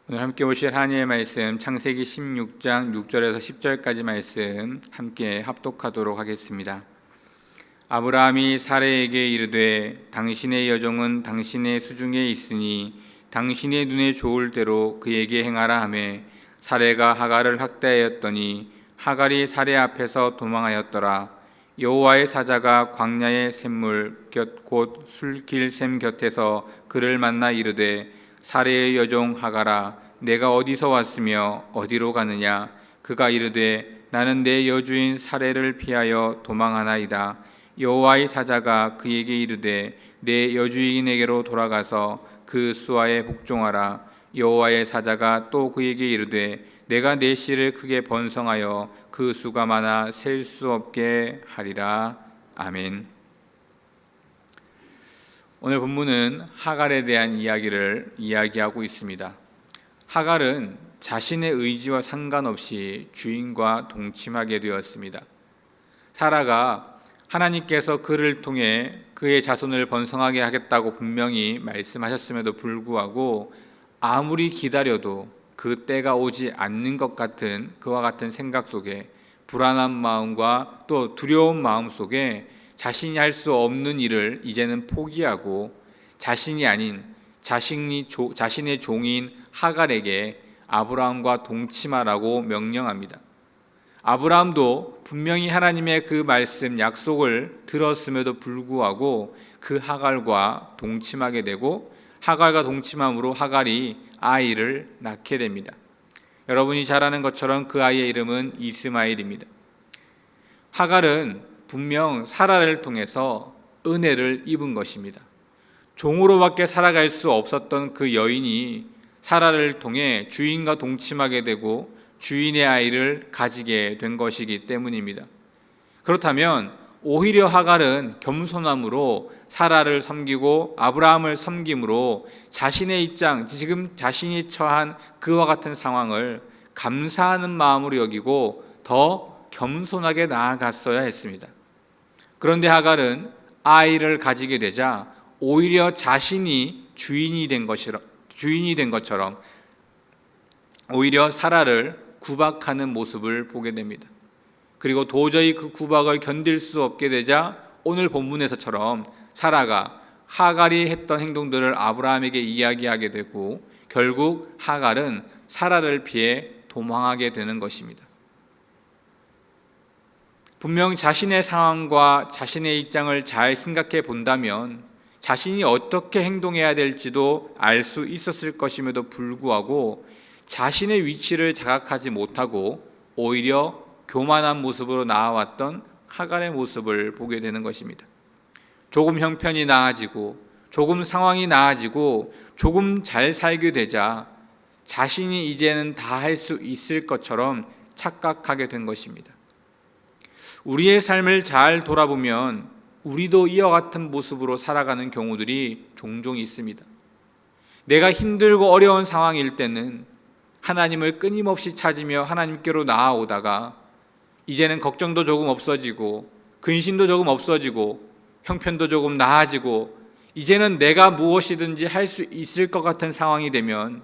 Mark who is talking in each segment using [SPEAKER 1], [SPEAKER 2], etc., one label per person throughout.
[SPEAKER 1] 오늘 함께 보실 하나님의 말씀 창세기 16장 6절에서 10절까지 말씀 함께 합독하도록 하겠습니다. 아브라함이 사레에게 이르되 당신의 여종은 당신의 수중에 있으니 당신의 눈에 좋을 대로 그에게 행하라 하매 사레가 하갈을 학대하였더니 하갈이 사레 앞에서 도망하였더라. 여호와의 사자가 광야의 샘물 곧 술길샘 곁에서 그를 만나 이르되 사레의 여종 하갈아, 내가 어디서 왔으며 어디로 가느냐? 그가 이르되 나는 내 여주인 사레를 피하여 도망하나이다. 여호와의 사자가 그에게 이르되 내 여주인에게로 돌아가서 그 수하에 복종하라. 여호와의 사자가 또 그에게 이르되 내가 내 씨를 크게 번성하여 그 수가 많아 셀 수 없게 하리라. 아멘. 오늘 본문은 하갈에 대한 이야기를 이야기하고 있습니다. 하갈은 자신의 의지와 상관없이 주인과 동침하게 되었습니다. 사라가 하나님께서 그를 통해 그의 자손을 번성하게 하겠다고 분명히 말씀하셨음에도 불구하고 아무리 기다려도 그 때가 오지 않는 것 같은 그와 같은 생각 속에 불안한 마음과 또 두려운 마음 속에 자신이 할 수 없는 일을 이제는 포기하고 자신이 아닌 자신의 종인 하갈에게 아브라함과 동침하라고 명령합니다. 아브라함도 분명히 하나님의 그 말씀 약속을 들었음에도 불구하고 그 하갈과 동침하게 되고 하갈과 동침함으로 하갈이 아이를 낳게 됩니다. 여러분이 잘 아는 것처럼 그 아이의 이름은 이스마엘입니다. 하갈은 분명 사라를 통해서 은혜를 입은 것입니다. 종으로밖에 살아갈 수 없었던 그 여인이 사라를 통해 주인과 동침하게 되고 주인의 아이를 가지게 된 것이기 때문입니다. 그렇다면 오히려 하갈은 겸손함으로 사라를 섬기고 아브라함을 섬김으로 자신의 입장, 지금 자신이 처한 그와 같은 상황을 감사하는 마음으로 여기고 더 겸손하게 나아갔어야 했습니다. 그런데 하갈은 아이를 가지게 되자 오히려 자신이 주인이 된 것처럼 오히려 사라를 구박하는 모습을 보게 됩니다. 그리고 도저히 그 구박을 견딜 수 없게 되자 오늘 본문에서처럼 사라가 하갈이 했던 행동들을 아브라함에게 이야기하게 되고 결국 하갈은 사라를 피해 도망하게 되는 것입니다. 분명 자신의 상황과 자신의 입장을 잘 생각해 본다면 자신이 어떻게 행동해야 될지도 알 수 있었을 것임에도 불구하고 자신의 위치를 자각하지 못하고 오히려 교만한 모습으로 나아왔던 하갈의 모습을 보게 되는 것입니다. 조금 형편이 나아지고 조금 상황이 나아지고 조금 잘 살게 되자 자신이 이제는 다 할 수 있을 것처럼 착각하게 된 것입니다. 우리의 삶을 잘 돌아보면 우리도 이와 같은 모습으로 살아가는 경우들이 종종 있습니다. 내가 힘들고 어려운 상황일 때는 하나님을 끊임없이 찾으며 하나님께로 나아오다가 이제는 걱정도 조금 없어지고 근심도 조금 없어지고 형편도 조금 나아지고 이제는 내가 무엇이든지 할 수 있을 것 같은 상황이 되면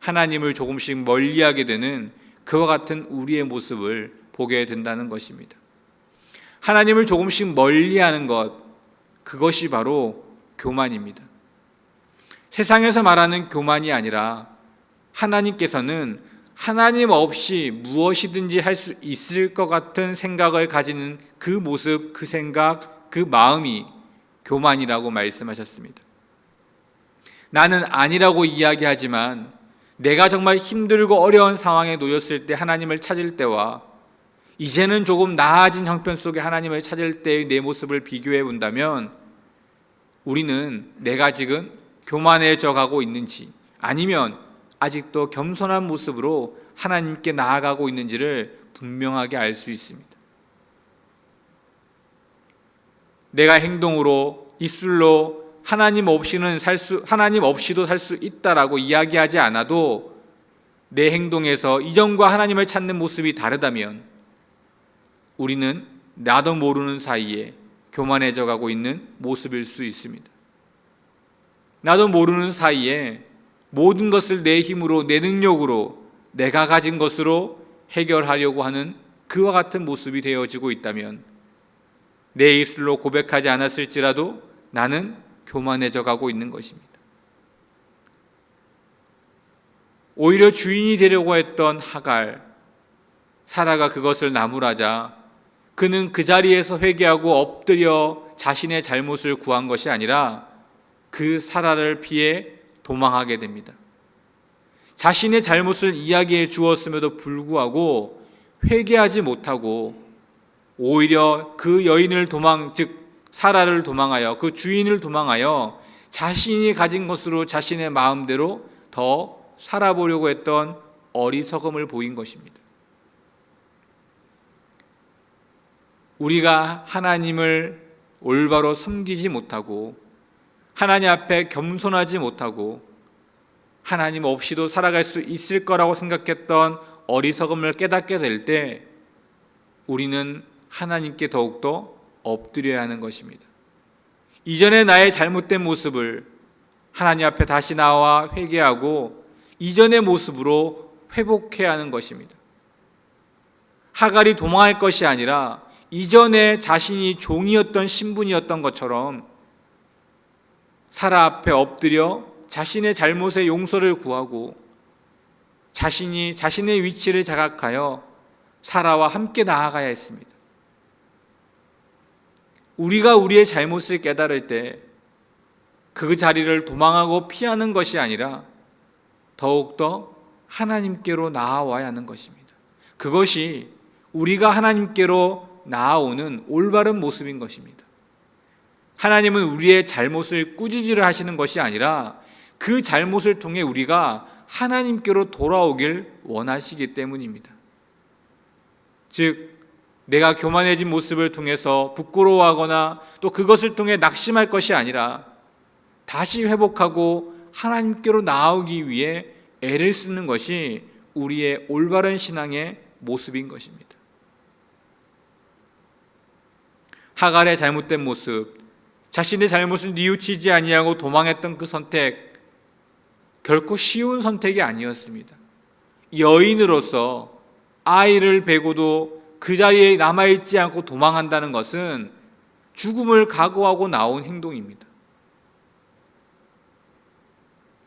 [SPEAKER 1] 하나님을 조금씩 멀리하게 되는 그와 같은 우리의 모습을 보게 된다는 것입니다. 하나님을 조금씩 멀리하는 것, 그것이 바로 교만입니다. 세상에서 말하는 교만이 아니라 하나님께서는 하나님 없이 무엇이든지 할 수 있을 것 같은 생각을 가지는 그 모습, 그 생각, 그 마음이 교만이라고 말씀하셨습니다. 나는 아니라고 이야기하지만 내가 정말 힘들고 어려운 상황에 놓였을 때 하나님을 찾을 때와 이제는 조금 나아진 형편 속에 하나님을 찾을 때의 내 모습을 비교해 본다면 우리는 내가 지금 교만해져 가고 있는지 아니면 아직도 겸손한 모습으로 하나님께 나아가고 있는지를 분명하게 알 수 있습니다. 내가 행동으로 입술로 하나님 없이도 살 수 있다라고 이야기하지 않아도 내 행동에서 이전과 하나님을 찾는 모습이 다르다면 우리는 나도 모르는 사이에 교만해져 가고 있는 모습일 수 있습니다. 나도 모르는 사이에 모든 것을 내 힘으로, 내 능력으로, 내가 가진 것으로 해결하려고 하는 그와 같은 모습이 되어지고 있다면 내 입술로 고백하지 않았을지라도 나는 교만해져 가고 있는 것입니다. 오히려 주인이 되려고 했던 하갈, 사라가 그것을 나무라자 그는 그 자리에서 회개하고 엎드려 자신의 잘못을 구한 것이 아니라 그 사라를 피해 도망하게 됩니다. 자신의 잘못을 이야기해 주었음에도 불구하고 회개하지 못하고 오히려 그 여인을 즉 사라를 도망하여 그 주인을 도망하여 자신이 가진 것으로 자신의 마음대로 더 살아보려고 했던 어리석음을 보인 것입니다. 우리가 하나님을 올바로 섬기지 못하고 하나님 앞에 겸손하지 못하고 하나님 없이도 살아갈 수 있을 거라고 생각했던 어리석음을 깨닫게 될 때 우리는 하나님께 더욱더 엎드려야 하는 것입니다. 이전의 나의 잘못된 모습을 하나님 앞에 다시 나와 회개하고 이전의 모습으로 회복해야 하는 것입니다. 하갈이 도망할 것이 아니라 이전에 자신이 종이었던 신분이었던 것처럼 사라 앞에 엎드려 자신의 잘못의 용서를 구하고 자신이 자신의 위치를 자각하여 사라와 함께 나아가야 했습니다. 우리가 우리의 잘못을 깨달을 때 그 자리를 도망하고 피하는 것이 아니라 더욱더 하나님께로 나아와야 하는 것입니다. 그것이 우리가 하나님께로 나아오는 올바른 모습인 것입니다. 하나님은 우리의 잘못을 꾸짖으려 하시는 것이 아니라 그 잘못을 통해 우리가 하나님께로 돌아오길 원하시기 때문입니다. 즉 내가 교만해진 모습을 통해서 부끄러워하거나 또 그것을 통해 낙심할 것이 아니라 다시 회복하고 하나님께로 나아오기 위해 애를 쓰는 것이 우리의 올바른 신앙의 모습인 것입니다. 하갈의 잘못된 모습, 자신의 잘못을 뉘우치지 아니하고 도망했던 그 선택, 결코 쉬운 선택이 아니었습니다. 여인으로서 아이를 베고도 그 자리에 남아있지 않고 도망한다는 것은 죽음을 각오하고 나온 행동입니다.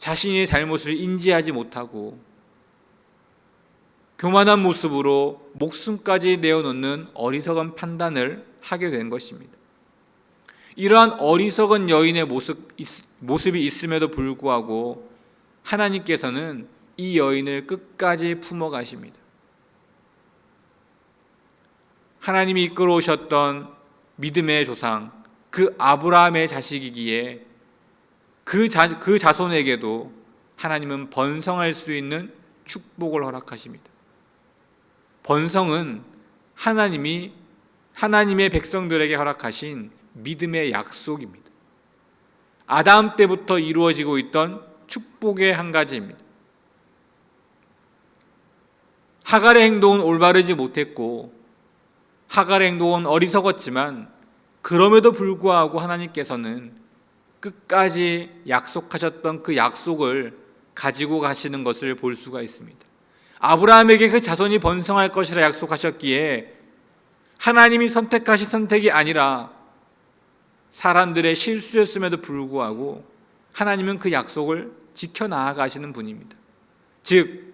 [SPEAKER 1] 자신의 잘못을 인지하지 못하고 교만한 모습으로 목숨까지 내어놓는 어리석은 판단을 하게 된 것입니다. 이러한 어리석은 여인의 모습이 있음에도 불구하고 하나님께서는 이 여인을 끝까지 품어가십니다. 하나님이 이끌어 오셨던 믿음의 조상, 그 아브라함의 자식이기에 그 자손에게도 하나님은 번성할 수 있는 축복을 허락하십니다. 번성은 하나님의 백성들에게 허락하신 믿음의 약속입니다. 아담 때부터 이루어지고 있던 축복의 한 가지입니다. 하갈의 행동은 올바르지 못했고 하갈의 행동은 어리석었지만 그럼에도 불구하고 하나님께서는 끝까지 약속하셨던 그 약속을 가지고 가시는 것을 볼 수가 있습니다. 아브라함에게 그 자손이 번성할 것이라 약속하셨기에 하나님이 선택하신 선택이 아니라 사람들의 실수였음에도 불구하고 하나님은 그 약속을 지켜나가시는 분입니다. 즉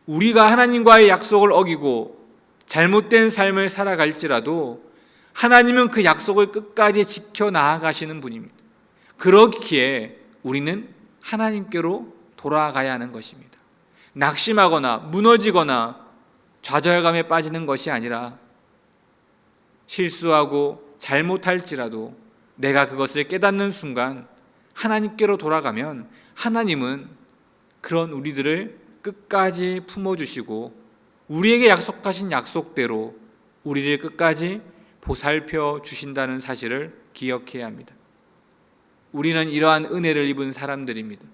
[SPEAKER 1] 우리가 하나님과의 약속을 어기고 잘못된 삶을 살아갈지라도 하나님은 그 약속을 끝까지 지켜나가시는 분입니다. 그렇기에 우리는 하나님께로 돌아가야 하는 것입니다. 낙심하거나 무너지거나 좌절감에 빠지는 것이 아니라 실수하고 잘못할지라도 내가 그것을 깨닫는 순간 하나님께로 돌아가면 하나님은 그런 우리들을 끝까지 품어주시고 우리에게 약속하신 약속대로 우리를 끝까지 보살펴 주신다는 사실을 기억해야 합니다. 우리는 이러한 은혜를 입은 사람들입니다.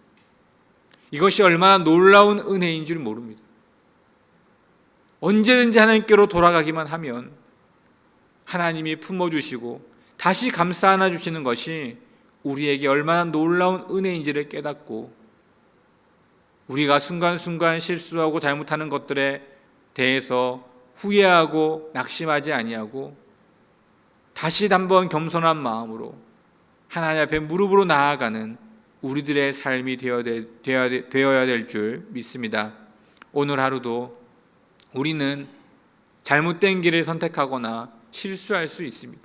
[SPEAKER 1] 이것이 얼마나 놀라운 은혜인 줄 모릅니다. 언제든지 하나님께로 돌아가기만 하면 하나님이 품어주시고 다시 감싸 안아주시는 것이 우리에게 얼마나 놀라운 은혜인지를 깨닫고 우리가 순간순간 실수하고 잘못하는 것들에 대해서 후회하고 낙심하지 아니하고 다시 한번 겸손한 마음으로 하나님 앞에 무릎으로 나아가는 우리들의 삶이 되어야 될 줄 믿습니다. 오늘 하루도 우리는 잘못된 길을 선택하거나 실수할 수 있습니다.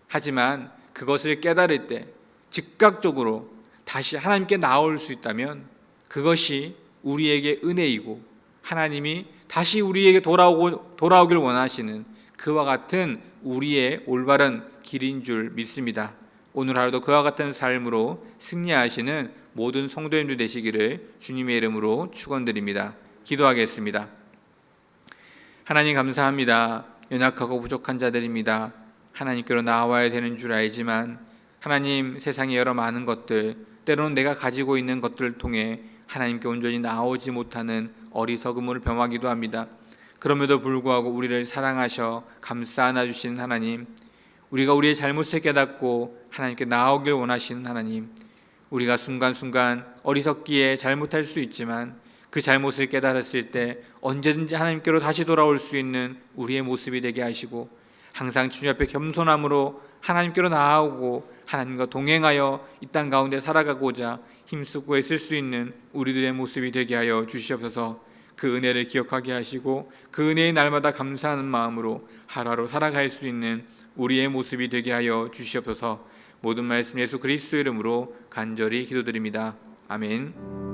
[SPEAKER 1] 하지만 그것을 깨달을 때 즉각적으로 다시 하나님께 나올 수 있다면 그것이 우리에게 은혜이고 하나님이 다시 우리에게 돌아오길 원하시는 그와 같은 우리의 올바른 길인 줄 믿습니다. 오늘 하루도 그와 같은 삶으로 승리하시는 모든 성도님들 되시기를 주님의 이름으로 축원드립니다. 기도하겠습니다. 하나님 감사합니다. 연약하고 부족한 자들입니다. 하나님께로 나와야 되는 줄 알지만 하나님 세상의 여러 많은 것들, 때로는 내가 가지고 있는 것들을 통해 하나님께 온전히 나오지 못하는 어리석음을 범하기도 합니다. 그럼에도 불구하고 우리를 사랑하셔 감싸 안아주신 하나님, 우리가 우리의 잘못을 깨닫고 하나님께 나오길 원하시는 하나님, 우리가 순간순간 어리석기에 잘못할 수 있지만 그 잘못을 깨달았을 때 언제든지 하나님께로 다시 돌아올 수 있는 우리의 모습이 되게 하시고 항상 주님 앞에 겸손함으로 하나님께로 나아오고 하나님과 동행하여 이 땅 가운데 살아가고자 힘쓰고 애쓸 수 있는 우리들의 모습이 되게 하여 주시옵소서. 그 은혜를 기억하게 하시고 그 은혜의 날마다 감사하는 마음으로 하루하루 살아갈 수 있는 우리의 모습이 되게 하여 주시옵소서. 모든 말씀 예수 그리스도 이름으로 간절히 기도드립니다. 아멘.